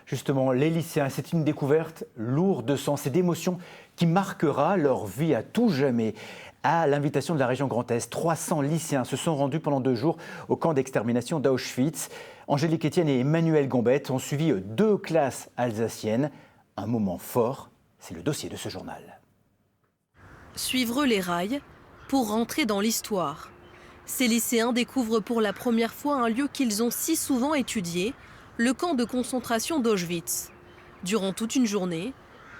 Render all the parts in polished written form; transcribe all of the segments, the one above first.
Justement, les lycéens, c'est une découverte lourde de sens et d'émotions qui marquera leur vie à tout jamais. À l'invitation de la région Grand Est, 300 lycéens se sont rendus pendant 2 jours au camp d'extermination d'Auschwitz. Angélique Etienne et Emmanuel Gambette ont suivi 2 classes alsaciennes. Un moment fort, c'est le dossier de ce journal. Suivre les rails pour rentrer dans l'histoire. Ces lycéens découvrent pour la première fois un lieu qu'ils ont si souvent étudié, le camp de concentration d'Auschwitz. Durant toute une journée,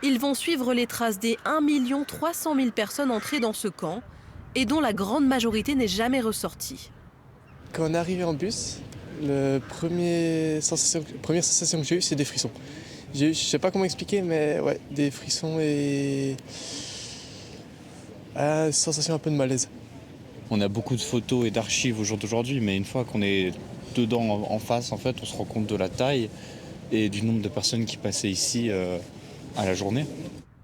ils vont suivre les traces des 1 300 000 personnes entrées dans ce camp et dont la grande majorité n'est jamais ressortie. Quand on est arrivé en bus, la première sensation que j'ai eue, c'est des frissons. Je ne sais pas comment expliquer, mais ouais, des frissons et une sensation un peu de malaise. On a beaucoup de photos et d'archives au jour d'aujourd'hui, mais une fois qu'on est dedans en face, en fait, on se rend compte de la taille et du nombre de personnes qui passaient ici à la journée.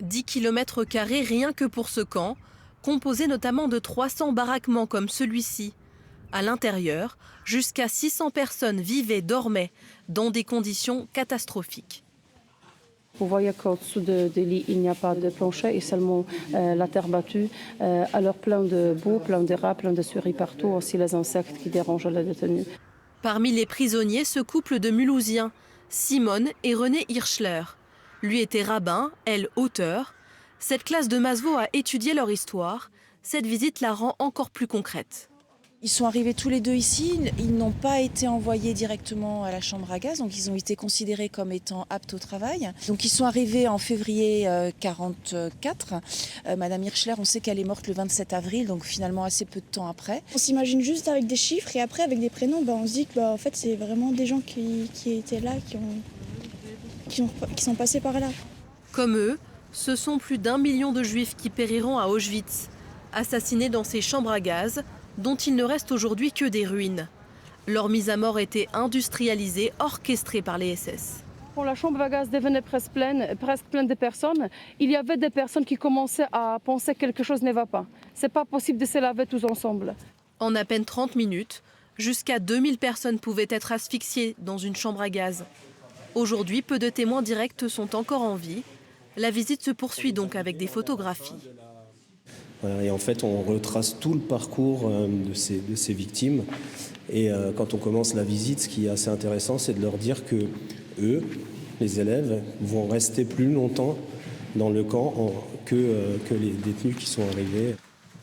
10 km² rien que pour ce camp, composé notamment de 300 baraquements comme celui-ci. À l'intérieur, jusqu'à 600 personnes vivaient, dormaient dans des conditions catastrophiques. Vous voyez qu'au-dessous des lits, il n'y a pas de plancher et seulement la terre battue. Alors plein de boue, plein de rats, plein de souris partout, aussi les insectes qui dérangent les détenus. Parmi les prisonniers, ce couple de Mulhousiens, Simone et René Hirschler. Lui était rabbin, elle auteur. Cette classe de Masevaux a étudié leur histoire. Cette visite la rend encore plus concrète. Ils sont arrivés tous les deux ici, ils n'ont pas été envoyés directement à la chambre à gaz, donc ils ont été considérés comme étant aptes au travail. Donc ils sont arrivés en février 1944. Madame Hirschler, on sait qu'elle est morte le 27 avril, donc finalement assez peu de temps après. On s'imagine juste avec des chiffres et après avec des prénoms, on se dit que en fait, c'est vraiment des gens qui étaient là, qui sont passés par là. Comme eux, ce sont plus d'1 million de juifs qui périront à Auschwitz, assassinés dans ces chambres à gaz, dont il ne reste aujourd'hui que des ruines. Leur mise à mort était industrialisée, orchestrée par les SS. Quand la chambre à gaz devenait presque pleine de personnes, il y avait des personnes qui commençaient à penser que quelque chose ne va pas. C'est pas possible de se laver tous ensemble. En à peine 30 minutes, jusqu'à 2000 personnes pouvaient être asphyxiées dans une chambre à gaz. Aujourd'hui, peu de témoins directs sont encore en vie. La visite se poursuit donc avec des photographies. Et en fait, on retrace tout le parcours de ces victimes. Et quand on commence la visite, ce qui est assez intéressant, c'est de leur dire que eux, les élèves, vont rester plus longtemps dans le camp que les détenus qui sont arrivés.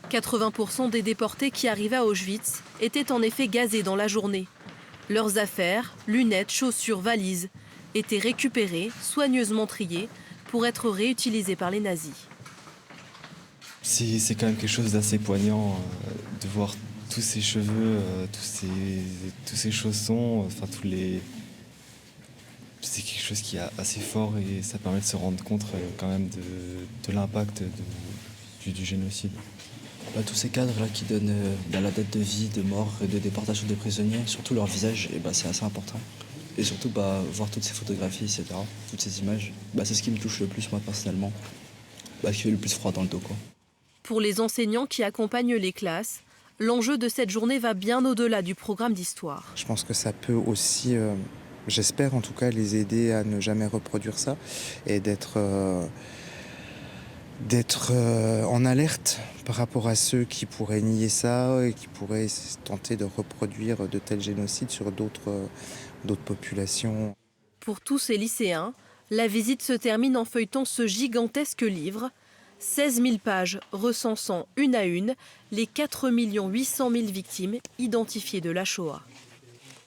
80% des déportés qui arrivaient à Auschwitz étaient en effet gazés dans la journée. Leurs affaires, lunettes, chaussures, valises, étaient récupérées, soigneusement triées, pour être réutilisées par les nazis. C'est quand même quelque chose d'assez poignant de voir tous ces cheveux, tous ces chaussons, enfin c'est quelque chose qui est assez fort et ça permet de se rendre compte quand même de l'impact du génocide. Tous ces cadres-là qui donnent la date de vie, de mort et de déportation des prisonniers, surtout leur visage, c'est assez important. Et surtout voir toutes ces photographies, etc., toutes ces images, c'est ce qui me touche le plus moi personnellement, qui fait le plus froid dans le dos, quoi. Pour les enseignants qui accompagnent les classes, l'enjeu de cette journée va bien au-delà du programme d'histoire. Je pense que ça peut aussi, j'espère en tout cas, les aider à ne jamais reproduire ça et d'être en alerte par rapport à ceux qui pourraient nier ça et qui pourraient tenter de reproduire de tels génocides sur d'autres populations. Pour tous ces lycéens, la visite se termine en feuilletant ce gigantesque livre, 16 000 pages recensant une à une les 4 800 000 victimes identifiées de la Shoah.